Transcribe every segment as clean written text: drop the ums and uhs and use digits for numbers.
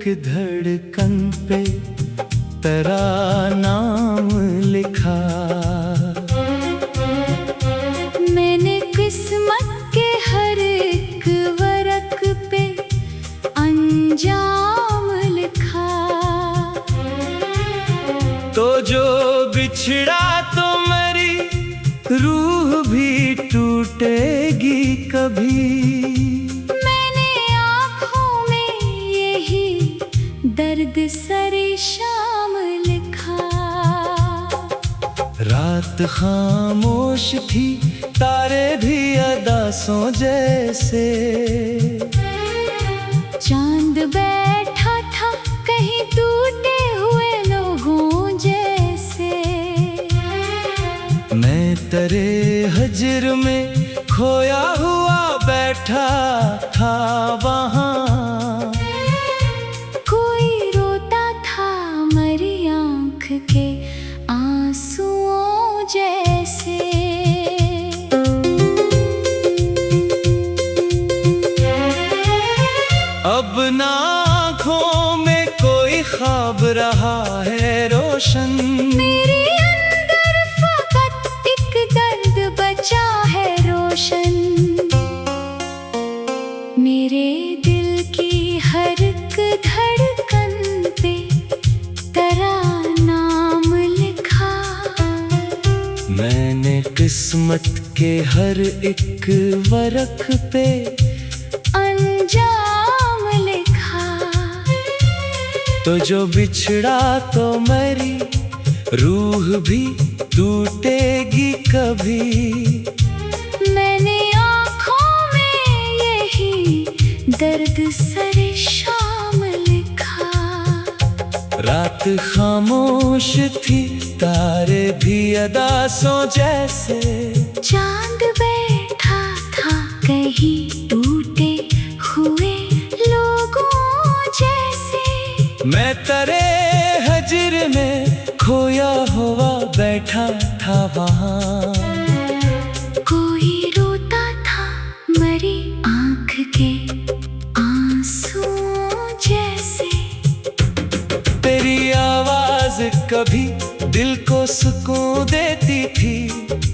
धड़कन पे तेरा नाम लिखा। मैंने किस्मत के हर एक वरक पे अंजाम लिखा। तो जो बिछड़ा तो मरी रूह भी टूटेगी कभी। मैंने आँखों में यही दर्द सरे शाम लिखा। रात खामोश थी, तारे भी अदासों जैसे। चांद बैठा था कहीं टूटे हुए लोगों जैसे। मैं तेरे हजर में खोया हुआ बैठा था वहाँ। कोई रोता था मरी आँख के आंसुओं जैसे। अब ना आँखों में कोई ख्वाब रहा है रोशन। मेरे अंदर फकत एक दर्द बचा है रोशन। मेरे दिल की हर एक धड़कन पे तेरा नाम लिखा। मैंने किस्मत के हर एक वरक पे अंजाम लिखा। तो जो बिछड़ा तो मरी रूह भी टूटेगी कभी। मैंने आँखों में यही दर्द सरे शाम लिखा। रात खामोश थी, तारे भी अदासों जैसे। चांद बैठा था कहीं टूटे हुए लोगों जैसे। मैं तेरे हजर में खोया हुआ बैठा था वहाँ। कोई रोता था मरी आँख के आंसुओं जैसे। तेरी आवाज कभी दिल को सुकून देती थी।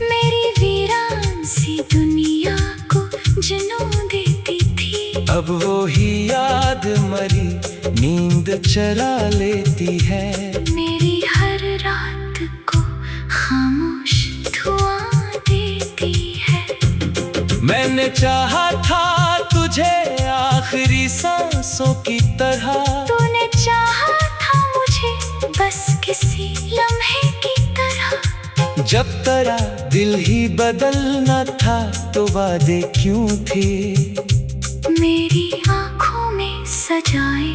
मेरी वीरान सी दुनिया को जुनून देती थी। अब वो ही याद मरी नींद चरा लेती है। मेरी हर रात को खामोश धुआं देती है। मैंने चाहा था तुझे आखिरी सांसों की तरह। तूने चाहा था मुझे बस किसी लम्हे की तरह। जब तेरा दिल ही बदलना था तो वादे क्यों थे। मेरी आँखों में सजाए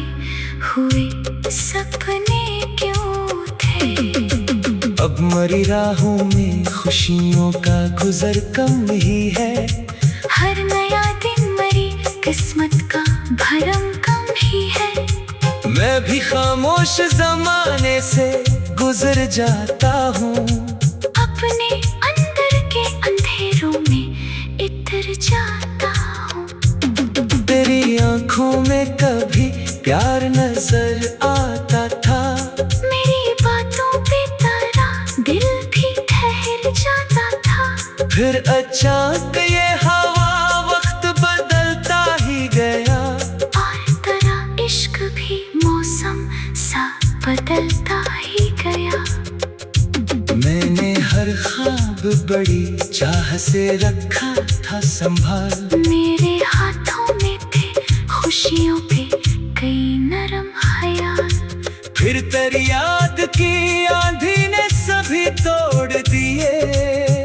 हुए सपने क्यों थे। अब मरी राहों में खुशियों का गुजर कम ही है। हर नया दिन मरी किस्मत का भरम कम ही है। मैं भी खामोश जमाने से गुजर जाता हूँ। अपने अंदर के अंधेरों में इतर जाता हूँ। तेरी आंखों में कभी प्यार नजर आता था। मेरी बातों पे तेरा दिल भी ठहर जाता था। फिर अचानक ये हवा वक्त बदलता ही गया। और तेरा इश्क भी मौसम सा बदलता ही गया। मैंने हर ख्वाब बड़ी चाह से रखा था संभाल। मेरे हाथों में थे खुशियों पे कई नरम ख्याल। फिर तेरी याद की आंधी ने सभी तोड़ दिए।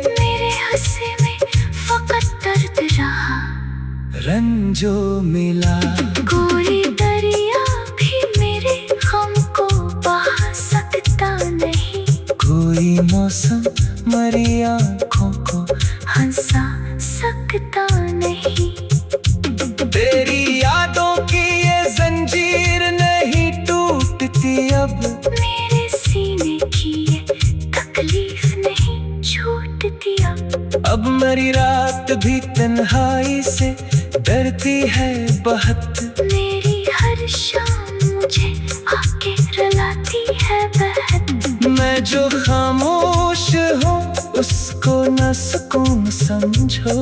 मेरे हंसे में फकत दर्द रहा। रंजो मिला कोई दरिया भी मेरे गम को बहा सकता नहीं। कोई मौसम मरी आँखों को हंसा सकता नहीं। तेरी यादों की ये जंजीर नहीं टूटती अब। मेरे सीने की ये तकलीफ नहीं छूटती अब। मेरी रात भी तन्हाई से डरती है बहुत। मेरी हर शाम मुझे मैं जो खामोश हूँ उसको न सुकून समझो।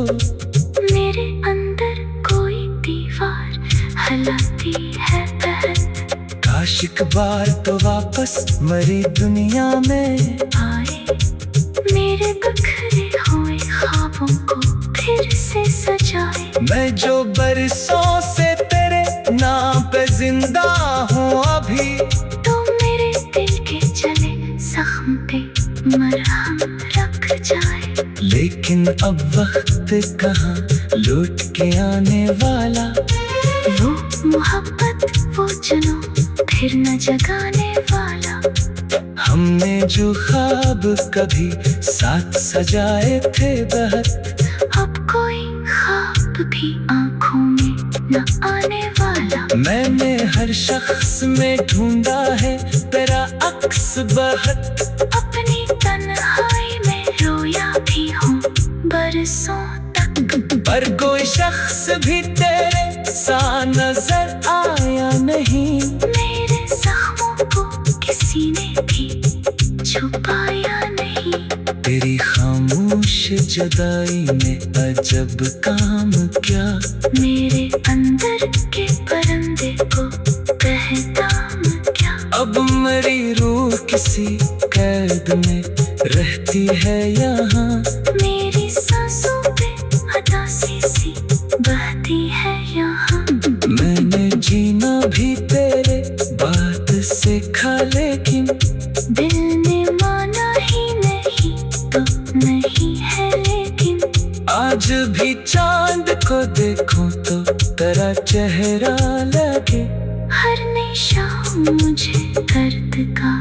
मेरे अंदर कोई दीवार हलाती है बहत, काश एक बार तो वापस मरी दुनिया में आए मेरे बिखरे हुए ख्वाबों को फिर से सजाए। मैं जो बरसों से तेरे नाम पे जिंदा हूँ अभी, तो मेरे दिल के चले जख्म पे मरहम रख जाए। लेकिन अब वक्त कहाँ लौट के आने वाला, वो मोहब्बत वो जुनून फिर न जगाने वाला। हमने जो ख्वाब कभी साथ सजाए थे बहुत, अब कोई ख्वाब भी आंखों में न आने वाला। मैंने हर शख्स में ढूंढा है तेरा अक्स बहुत, अपनी तन्हाई में रोया भी हूँ बरसों तक, पर कोई शख्स भी तेरे सा नजर आया नहीं। मेरे जख्मों को किसी ने भी छुपाया नहीं। तेरी खामोश जुदाई में अजब काम क्या, मेरे अंदर के परिंदे को पहचान क्या। अब मेरी रूह किसी कैद में रहती है यहाँ, मेरी सांसों पे उदासी सी बहती है यहाँ। मैंने जीना भी तेरे बात सीखा, लेकिन दिल ने माना ही नहीं तो नहीं है लेकिन। आज भी चांद को देखूं तो तेरा चेहरा लगे। हर नई शाम मुझे दर्द का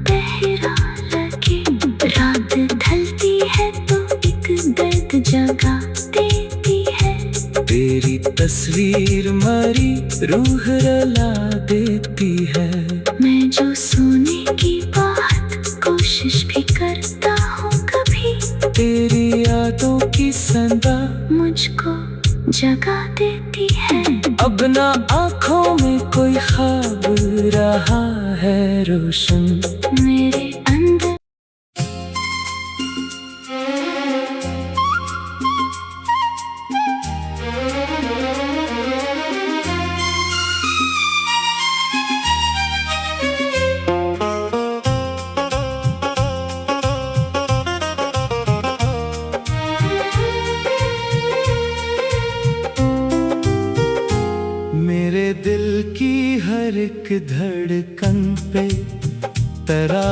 पहरा लगे। रात ढलती है तो एक दर्द जगा देती है। तेरी तस्वीर मरी रूह रुला देती है। मैं जो सोने की बात कोशिश भी करता हूँ कभी, तेरी यादों की संदा मुझको जगा देती है। अब ना आँखों में कोई ख्वाब रहा है रोशन, मेरे अंदर मेरे दिल की हर एक धड़कन पे तेरा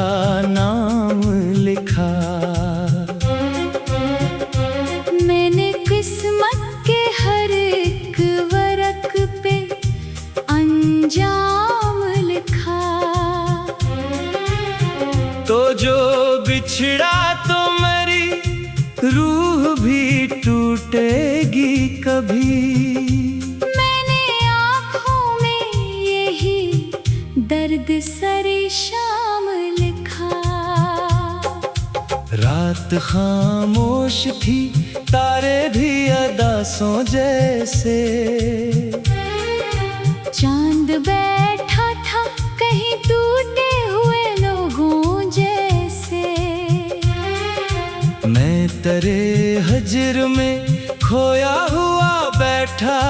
नाम लिखा। मैंने किस्मत के हर एक वरक पे अंजाम लिखा। तो जो बिछड़ा तो मेरी रूह भी टूटेगी कभी। मैंने आँखों में यही दर्द सरे शाम लिखा। रात खामोश थी, तारे भी अदासों जैसे। चांद बैठा था कहीं टूटे हुए लोगों जैसे। मैं तेरे हजर में खोया हुआ बैठा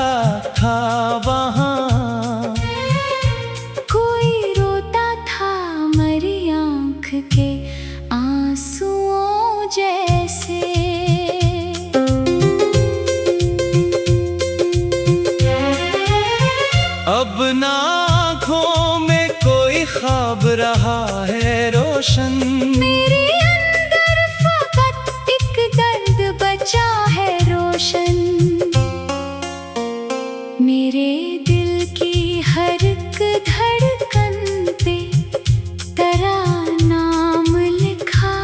था वहाँ। कोई रोता था मरी आँख के आंसुओं जैसे। अब ना आँखों में कोई ख्वाब रहा है रोशन। मेरे अंदर फकत एक दर्द बचा है रोशन। मेरे दिल की हर एक धड़कन पे तेरा नाम लिखा।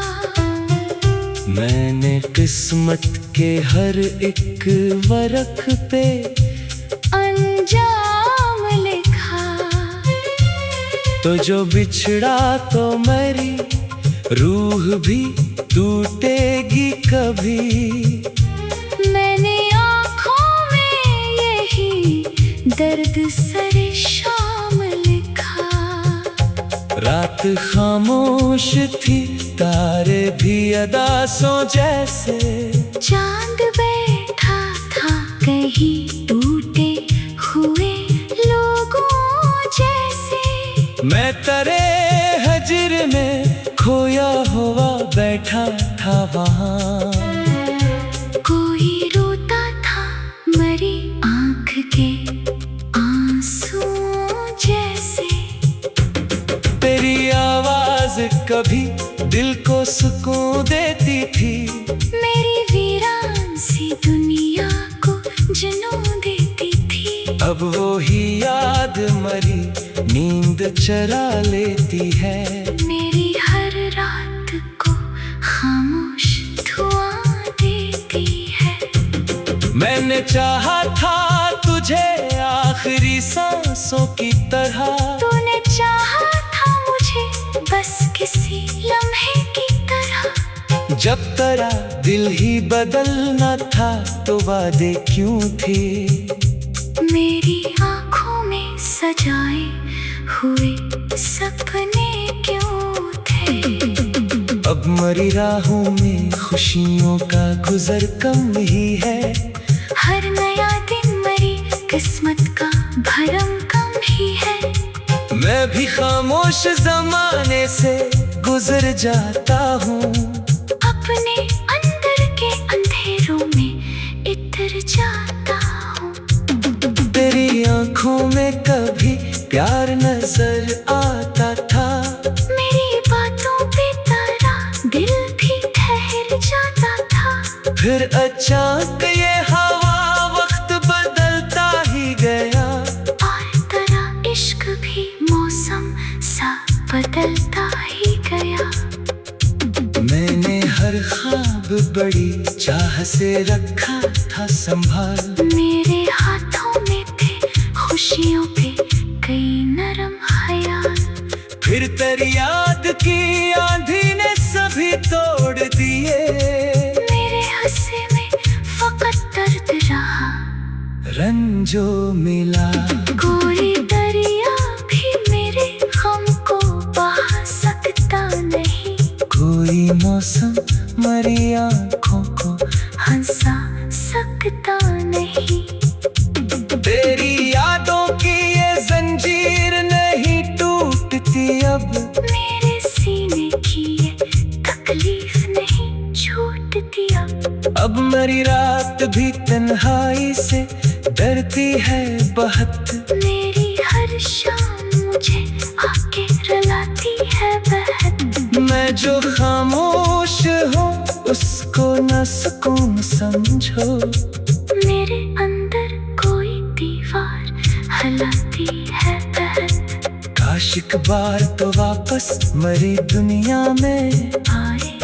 मैंने किस्मत के हर एक वरक पे अंजाम लिखा। तो जो बिछड़ा तो मेरी रूह भी टूटेगी कभी। मैंने आँखों में यही दर्द सरे शाम लिखा। रात खामोश थी, तारे भी अदासों जैसे। चांद बैठा था कहीं टूटे हुए लोगों जैसे। मैं तेरे हजर में खोया हुआ बैठा था वहाँ। कोई रोता था मरी आँख के आंसुओं जैसे। तेरी आवाज कभी दिल को सुकून देती थी, मेरी वीरान सी दुनिया को जुनून देती थी। अब वो ही याद मरी नींद चरा लेती है। मेरी हर रात को खामोश धुआं देती है। मैंने चाहा था तुझे आखिरी सांसों की तरह। तूने चाहा था मुझे बस किसी लम्हे की तरह। जब तेरा दिल ही बदलना था तो वादे क्यों थे? मेरी आँखों में सजाए हुए सपने क्यों थे? अब मरी राहों में खुशियों का गुजर कम ही है। हर नया दिन मरी किस्मत का भरम कम ही है। मैं भी खामोश जमाने से गुजर जाता हूँ, अपने अंदर के अंधेरों में इतर जाता हूँ। तेरी आंखों में कभी प्यार नजर आता था। मेरी बातों पे तारा दिल भी ठहर जाता था। फिर अचानक ये हवा वक्त बदलता ही गया, और तेरा इश्क भी मौसम सा बदलता ही गया। मैंने हर ख्वाब बड़ी चाह से रखा था संभाल। मेरे हाथों में थे खुशियों पे कई नरम ख्याल। फिर तेरी याद की आंधी ने सभी तोड़ दिए। मेरे हंसे में फकत दर्द रहा, रंजो मिला। कोई दरिया भी मेरे गम को बहा सकता नहीं। कोई मौसम मरी आंखों को हंसा सकता नहीं। तेरी यादों की ये जंजीर नहीं टूटती अब। मेरे सीने की ये तकलीफ नहीं छूटती अब। मेरी रात भी तन्हाई से डरती है बहुत। मेरी हर शाम मुझे आके रुलाती है बहत। मैं जो खामोश हूँ उसको न सुकून समझो। मेरे अंदर कोई दीवार हिलाती है बहत। काश एक बार तो वापस मरी दुनिया में आए,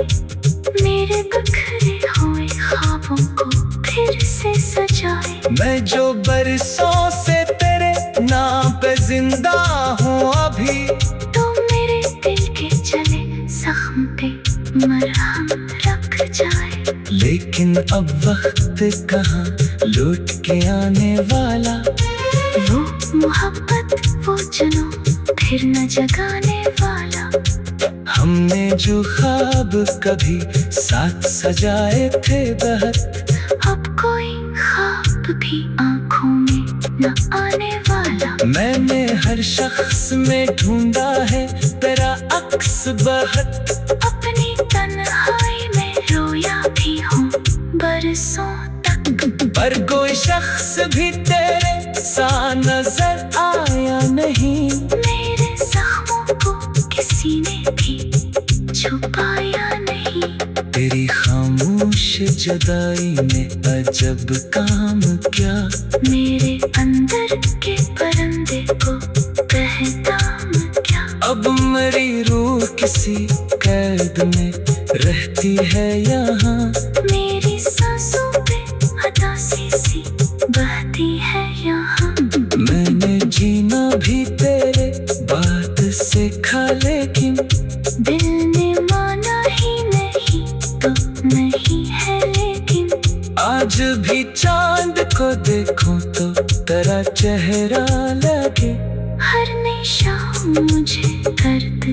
मेरे बिखरे हुए ख्वाबों को फिर से सजाए। मैं जो बरसों से तेरे नाम पे जिंदा हूँ अभी। तो मेरे दिल के चले जख्म पे मरहम रख जाए। लेकिन अब वक्त कहाँ लौट के आने वाला। वो मोहब्बत वो जुनून फिर न जगाने वाला। हमने जो ख्वाब कभी साथ सजाए थे बहुत। अब कोई ख्वाब भी आँखों में न आने वाला। मैंने हर शख्स में ढूंढा है तेरा अक्स बहुत। अपनी तन्हाई में रोया भी हूँ बरसों तक। पर कोई शख्स भी तेरे सा नजर आया नहीं। मेरे जख्मों को किसी ने भी छुपाया नहीं। तेरी खामोश जुदाई ने अजब काम क्या। मेरे अंदर के परिंदे को पहचान क्या। अब मेरी रूह किसी कैद में रहती है यहाँ। मेरी सांसों पे उदासी सी बहती है यहाँ। मैंने जीना भी तेरे बात सीखा लेकिन दिल ने माना ही नहीं तो नहीं है लेकिन। आज भी चांद को देखूं तो तेरा चेहरा लगे। हर नई शाम मुझे दर्द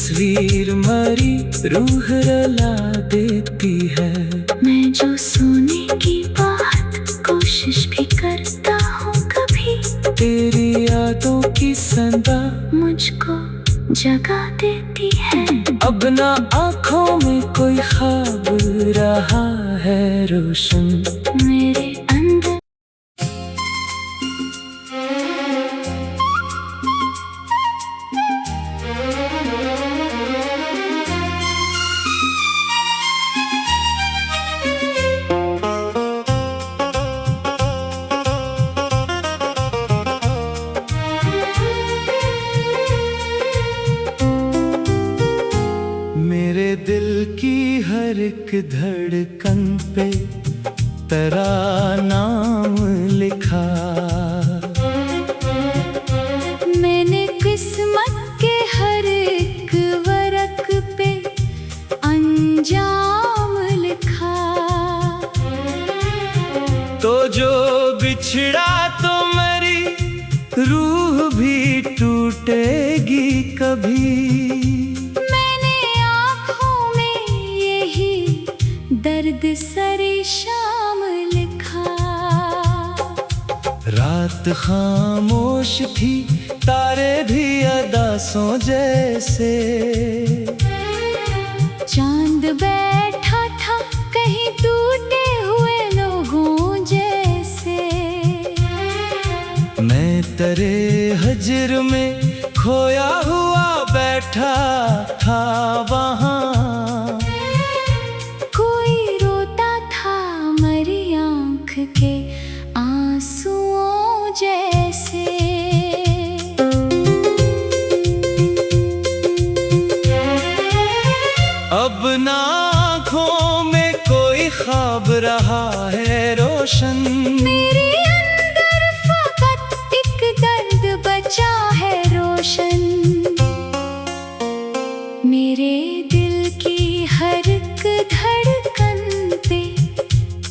तस्वीर मरी रूह रुला देती है। मैं जो सोने की बात कोशिश भी करता हूँ कभी, तेरी यादों की सदा मुझको जगा देती है। अब ना आँखों में कोई ख्वाब रहा है रोशन, मेरे अंदर मेरे दिल की हर एक धड़कन पे तेरा नाम लिखा। मैंने किस्मत के हर एक वरक पे अंजाम लिखा। तो जो बिछड़ा तो मेरी रूह भी टूटेगी कभी। दर्द सरे शाम लिखा। रात खामोश थी, तारे भी अदासों जैसे। चांद बैठा था कहीं टूटे हुए लोगों जैसे। मैं तेरे हजर में खोया हुआ बैठा था वहाँ। के आंसुओं जैसे। अब ना आँखों में कोई ख्वाब रहा है रोशन, मेरे अंदर फकत एक दर्द बचा है रोशन। मेरे दिल की हर एक धड़कन पे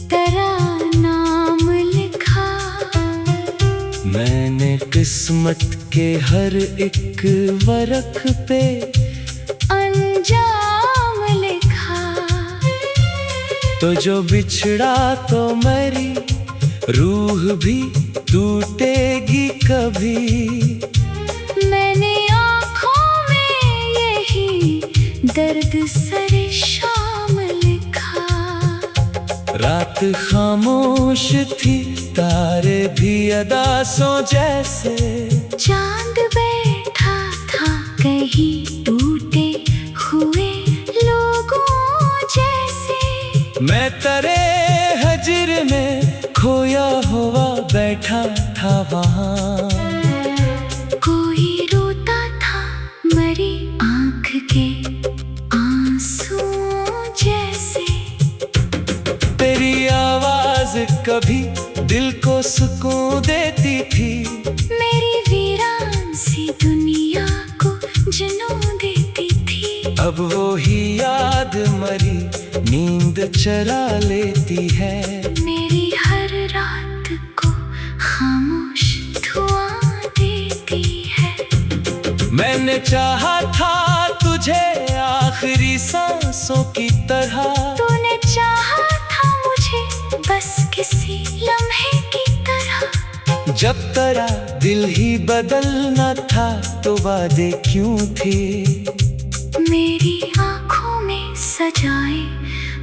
तेरा नाम लिखा। मैंने किस्मत के हर एक वरक पे अंजाम लिखा। तो जो बिछड़ा तो मेरी रूह भी टूटेगी कभी। मैंने आँखों में यही दर्द सरे शाम लिखा। रात खामोश थी, तारे भी अदासों जैसे। चांद बैठा था कहीं टूटे हुए लोगों जैसे। मैं तेरे हजर में खोया हुआ बैठा था वहाँ। कोई रोता था मरी आँख के आंसुओं जैसे। तेरी आवाज कभी दिल को सुकून देती थी, मेरी वीरान सी दुनिया को जुनून देती थी। अब वो ही याद मरी नींद चरा लेती है। मेरी हर रात को खामोश धुआं देती है। मैंने चाहा था तुझे आखिरी सांसों की तरह। तूने चाहा था मुझे बस किसी लम्हे की तरह। जब तेरा दिल ही बदलना था तो वादे क्यों थे। मेरी आँखों में सजाए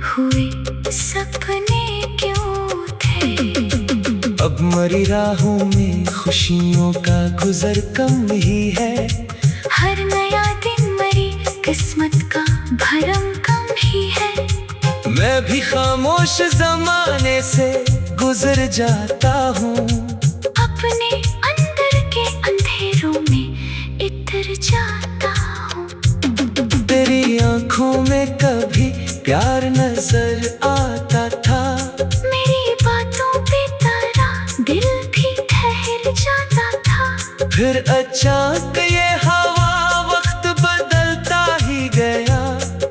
हुए सपने क्यों थे। अब मरी राहों में खुशियों का गुजर कम ही है। हर नया दिन मरी किस्मत का भरम कम ही है। मैं भी खामोश जमाने से गुजर जाता हूँ। अपने अंदर के अंधेरों में इतर जाता हूँ। तेरी आँखों में कभी प्यार नजर आता था। मेरी बातों पे तेरा दिल भी ठहर जाता था। फिर अचानक ये हवा वक्त बदलता ही गया।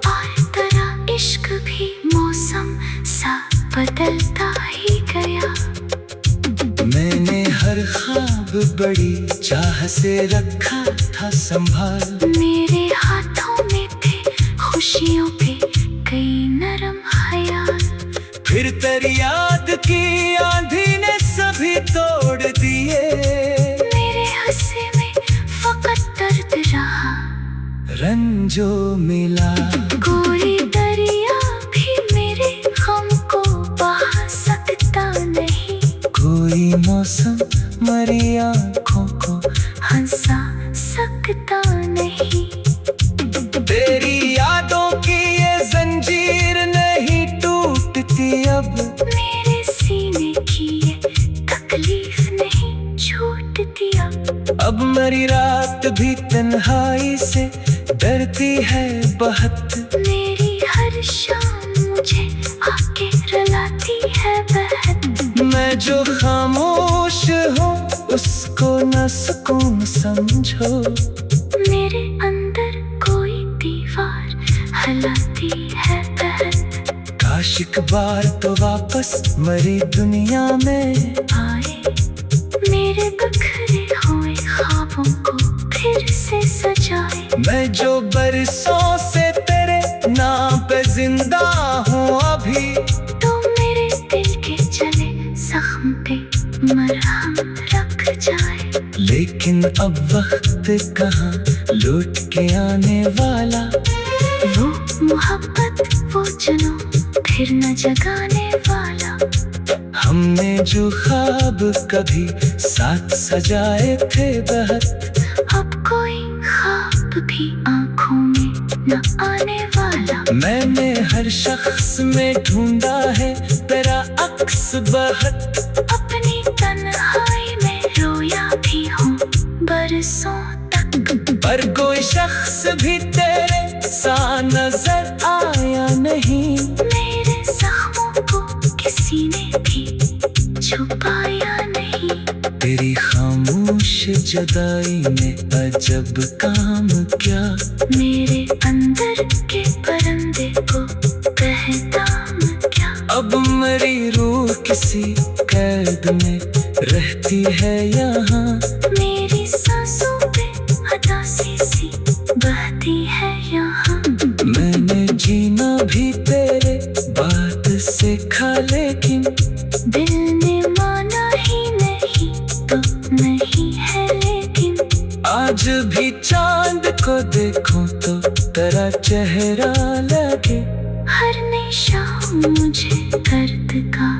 और तेरा इश्क भी मौसम सा बदलता ही गया। मैंने हर ख्वाब बड़ी चाह से रखा था संभाल। मेरे हाथों में खुशियों पे कई नरम ख्याल। फिर तेरी याद की आंधी ने सभी तोड़ दिए। मेरे हंसे में फकत दर्द रहा, रंजो मिला। कोई दरिया भी मेरे गम को बहा सकता नहीं। कोई मौसम मरी आँखों को हंसा सकता नहीं। तेरी यादों की ये जंजीर नहीं टूटती अब। मेरे सीने की ये तकलीफ नहीं छूटती अब। मेरी रात भी तन्हाई से डरती है बहुत। मेरी हर शाम मुझे आके रुलाती है बहत। मैं जो खामोश हूँ उसको न सुकून समझो। मेरे अंदर कोई दीवार हिलाती है बहत। काश एक बार तो वापस मरी दुनिया में आए, मेरे बिखरे हुए ख्वाबों को फिर से सजाए। मैं जो बरसों से तेरे नाम पे जिंदा हूँ अभी। तो मेरे दिल के चले जख्म पे मरहम रख जाए। लेकिन अब वक्त कहाँ लौट के आने वाला। वो मोहब्बत वो जुनून फिर न जगाने वाला। हमने जो ख्वाब कभी साथ सजाए थे बहुत। अब कोई ख्वाब भी आंखों में न आने वाला। मैंने हर शख्स में ढूंढा है तेरा अक्स बहुत। अपनी तन्हाई में रोया भी हूँ बरसों तक। पर कोई शख्स भी तेरे सा नजर आया नहीं। मेरे जख्मों को किसी ने भी छुपाया नहीं। तेरी खामोश जुदाई में अजब काम क्या। मेरे अंदर के परिंदे को पहचान क्या। अब मेरी रूह किसी कैद में रहती है यहाँ। मेरी सांसों पे उदासी सी बहती है यहाँ। मैंने जीना भी तेरे बात से खा, लेकिन दिल ने माना ही नहीं तो नहीं है लेकिन। आज भी चांद को देखूं तो तेरा चेहरा लगे। हर नई शाम मुझे दर्द का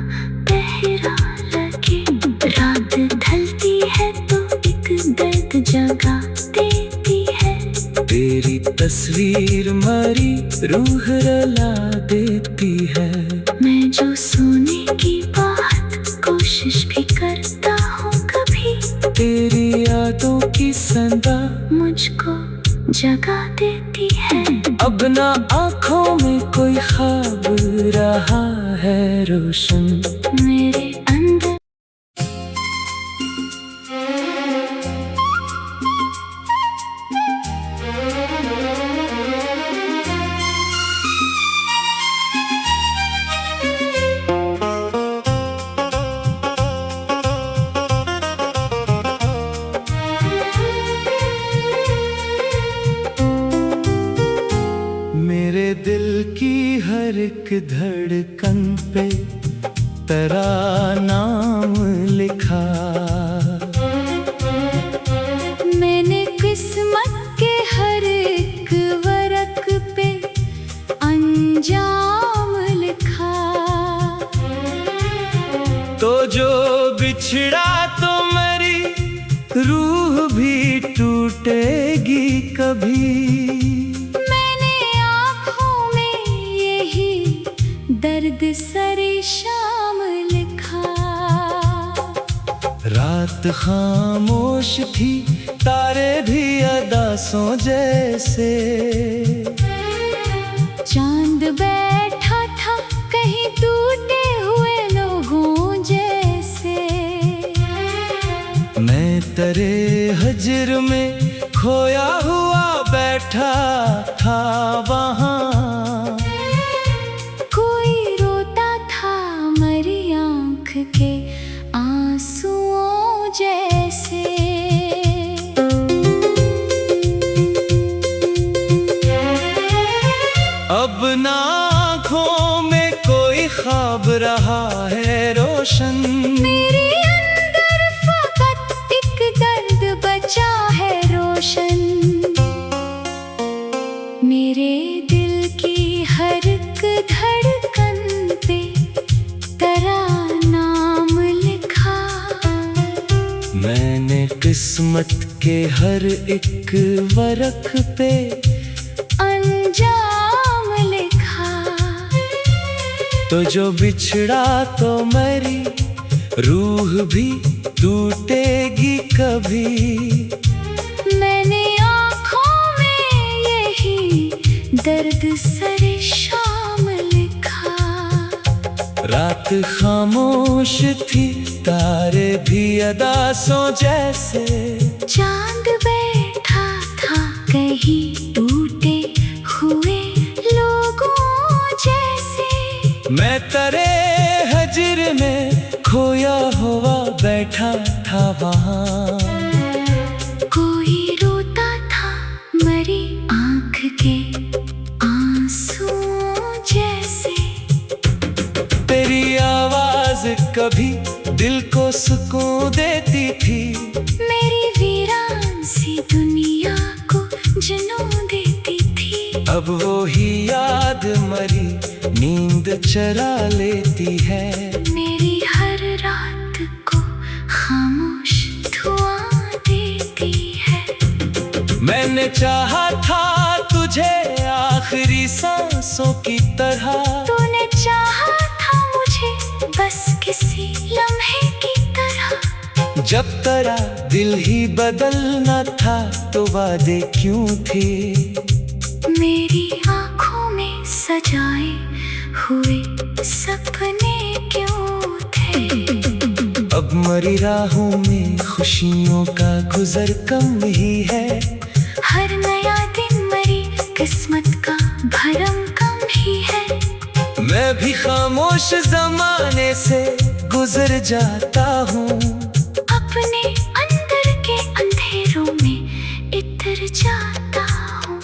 पहरा लगे। रात ढलती है तो एक दर्द जगा देती है। तेरी तस्वीर मरी रूह रुला देती है। मैं जो सोने की बात कोशिश भी करता हूँ कभी। तेरी यादों की संदा मुझको जगा देती है। अब ना आँखों में कोई ख्वाब रहा है रोशन। मेरे अंदर मेरे दिल की हर एक धड़कन पे तेरा नाम लिखा। मैंने किस्मत के हर एक वर्क पे अंजाम लिखा। तो जो बिछड़ा तो मेरी रूह भी टूटेगी कभी। दर्द सरे शाम लिखा। रात खामोश थी तारे भी अदासों जैसे। चांद बैठा था कहीं टूटे हुए लोगों जैसे। मैं तेरे हजर में खोया हुआ बैठा था वहाँ। के आंसुओं जैसे। रोशन। मेरे अंदर फकत एक दर्द बचा है रोशन। मेरे दिल की हर एक धड़कन पे तेरा नाम लिखा। मैंने किस्मत के हर एक वर्क पे अंजाम लिखा। तो जो बिछड़ा तो मेरी रूह भी टूटेगी कभी। मैंने आँखों में यही दर्द सरे शाम लिखा। रात खामोश थी, तारे भी अदासों जैसे। चांद बैठा था कहीं टूटे हुए लोगों जैसे। मैं तेरे हजर में खोया हुआ बैठा था वहाँ। कोई रोता था मरी आँख के आंसुओं जैसे। तेरी आवाज कभी दिल को सुकून देती थी। मेरी वीरान सी दुनिया को जुनून देती थी। अब वो ही याद मरी नींद चरा लेती है। मेरी हर रात को खामोश धुआं देती है। मैंने चाहा था तुझे आखिरी सांसों की तरह। तूने चाहा था मुझे बस किसी लम्हे की तरह। जब तेरा दिल ही बदलना था तो वादे क्यों थे। मेरी आँखों में सजाए हुए सपने क्यों थे। अब मरी राहों में खुशियों का गुजर कम ही है। हर नया दिन मरी किस्मत का भरम कम ही है। मैं भी खामोश जमाने से गुजर जाता हूँ। अपने अंदर के अंधेरों में इतर जाता हूँ।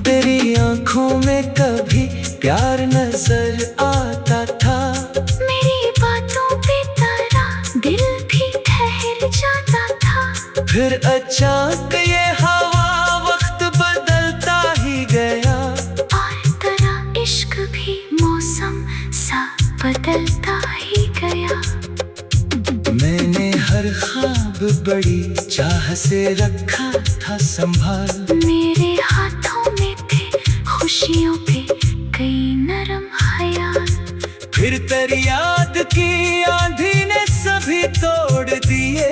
तेरी आंखों में कभी प्यार नजर आता था। मेरी बातों पे तारा दिल भी ठहर जाता था। फिर अचानक ये हवा वक्त बदलता ही गया। और तेरा इश्क भी मौसम सा बदलता ही गया। मैंने हर ख्वाब बड़ी चाह से रखा था संभाल। मेरे हाथों में थे खुशियों पे कई नरम ख्याल। फिर तेरी याद की आंधी ने सभी तोड़ दिए।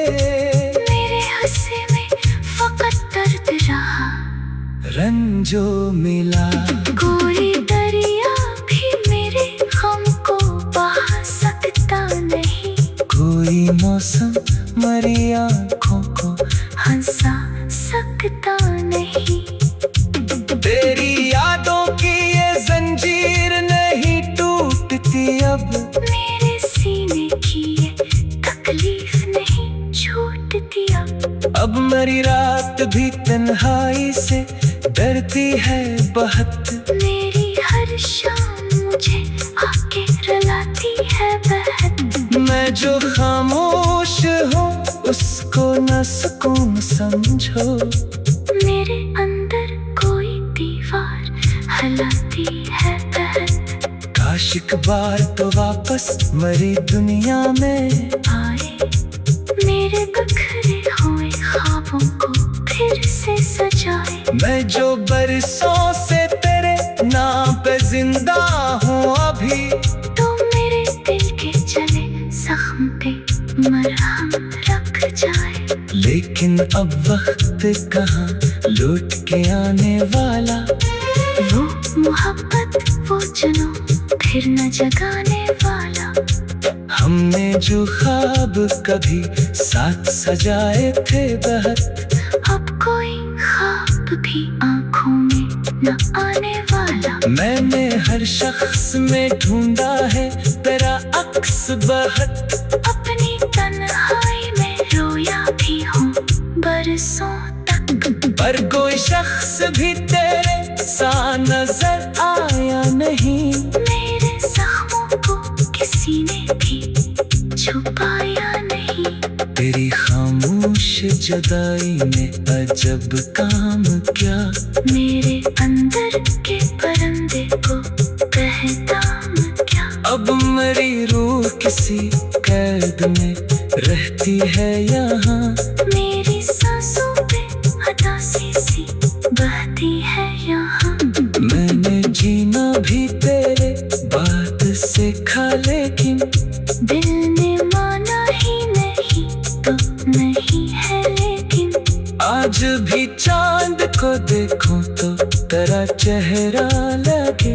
मेरे हंसे में फकत दर्द रहा। रंजो मिला कोई दरिया भी मेरे गम को बहा सकता नहीं। कोई मौसम मरी आंखों को हंसा सकता नहीं। तेरी यादों की ये जंजीर नहीं टूटती अब। मेरे सीने की ये तकलीफ नहीं छूटती अब मेरी रात भी तन्हाई से डरती है बहुत। मेरी हर शाम मुझे आके रुलाती है बहत। मैं जो खामोश हूँ उसको न सुकून समझो। मेरे अंदर कोई दीवार हिलाती है बहत। काश एक बार तो वापस मरी दुनिया में आए मेरे बिखरे हुए ख्वाबों को फिर से सजाए। मैं जो बरसों से तेरे नाम पे जिंदा हूँ अभी। तो मेरे दिल के चले जख्म पे मरहम रख जाए। लेकिन अब वक्त कहाँ लौट के आने वाला। वो मोहब्बत वो जुनून फिर न जगाने वाला। हमने जो ख्वाब कभी साथ सजाए थे बहुत। अब कोई ख्वाब भी आंखों में न आने वाला। मैंने हर शख्स में ढूंढा है तेरा अक्स बहुत। अपनी तन्हाई में रोया भी हूँ बरसों तक। पर कोई शख्स भी तेरे सा नजर आया नहीं। मेरे जख्मों को किसी ने भी तेरी खामोश जुदाई में अजब काम क्या। मेरे अंदर के परिंदे को पहचान क्या। अब मेरी रूह किसी कैद में रहती है यहाँ। मेरी सांसों पे उदासी सी बहती है यहाँ। मैंने जीना भी तेरे बात सीखा, लेकिन दिल ने माना ही नहीं तो नहीं है लेकिन। आज भी चांद को देखूं तो तेरा चेहरा लगे।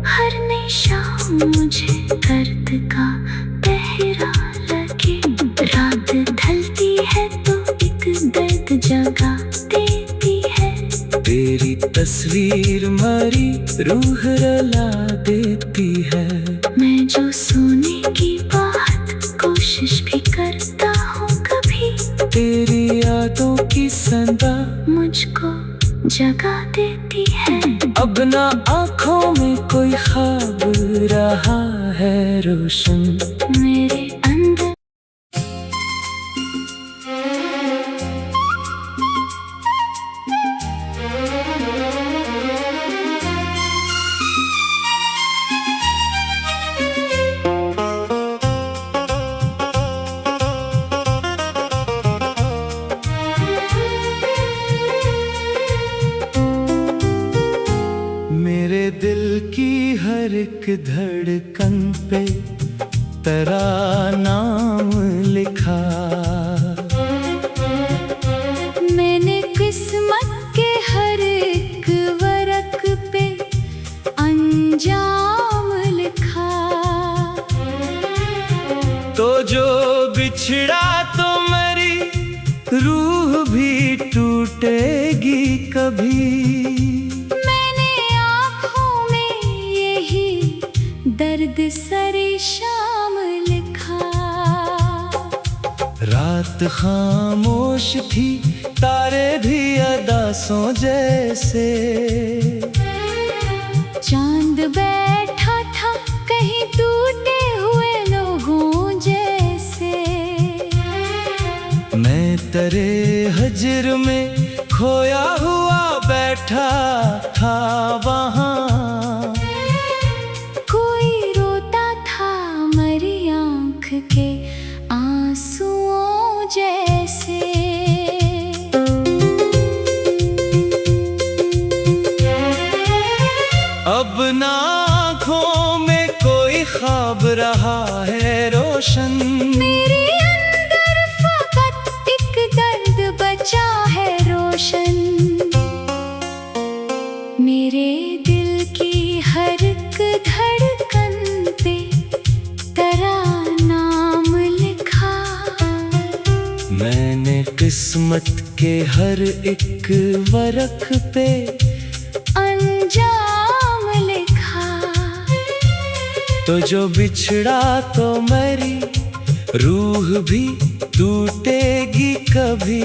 हर नई शाम मुझे दर्द का पहरा लगे। रात ढलती है तो एक दर्द जगा देती है। तेरी तस्वीर मेरी रूह रुला देती है। मैं जो सोने की बात कोशिश भी करता हूँ कभी, तेरी यादों की संदा मुझको जगा देती है। अब ना आँखों में कोई ख्वाब रहा है रोशन। मेरे अंदर मेरे दिल की हर एक धड़कन पे तेरा नाम लिखा। मैंने किस्मत के हर एक वरक पे अंजाम लिखा। तो जो बिछड़ा तो मेरी रूह भी टूटेगी कभी। दर्द सरे शाम लिखा। रात खामोश थी, तारे भी अदासों जैसे। चांद बैठा था कहीं टूटे हुए लोगों जैसे। मैं तेरे हजर में खोया हुआ बैठा था वहाँ। के आंसुओं जैसे। अब ना आँखों में कोई ख्वाब रहा है रोशन। मेरे अंदर फकत एक दर्द बचा है रोशन। मेरे दिल की हर एक धड़कन पे तेरा मैंने किस्मत के हर एक वरक पे अंजाम लिखा। तो जो बिछड़ा तो मेरी रूह भी टूटेगी कभी।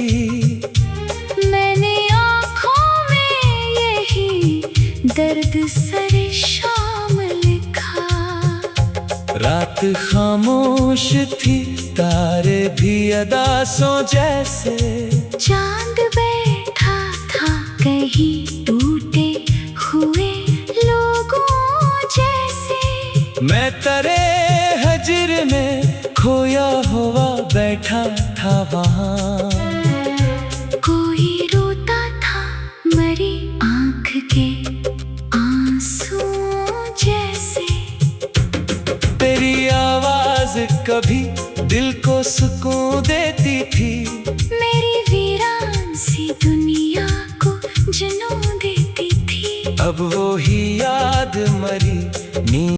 मैंने आँखों में यही दर्द सरे शाम लिखा। रात खामोश थी, तारे भी अदासों जैसे। चांद बैठा था कहीं टूटे हुए लोगों जैसे। मैं तेरे हजर में खोया हुआ बैठा था वहाँ। कोई रोता था मरी आँख के आंसुओं जैसे। तेरी आवाज कभी दिल को सुकून देती थी। मेरी वीरान सी दुनिया को जुनून देती थी। अब वो ही याद मरी नींद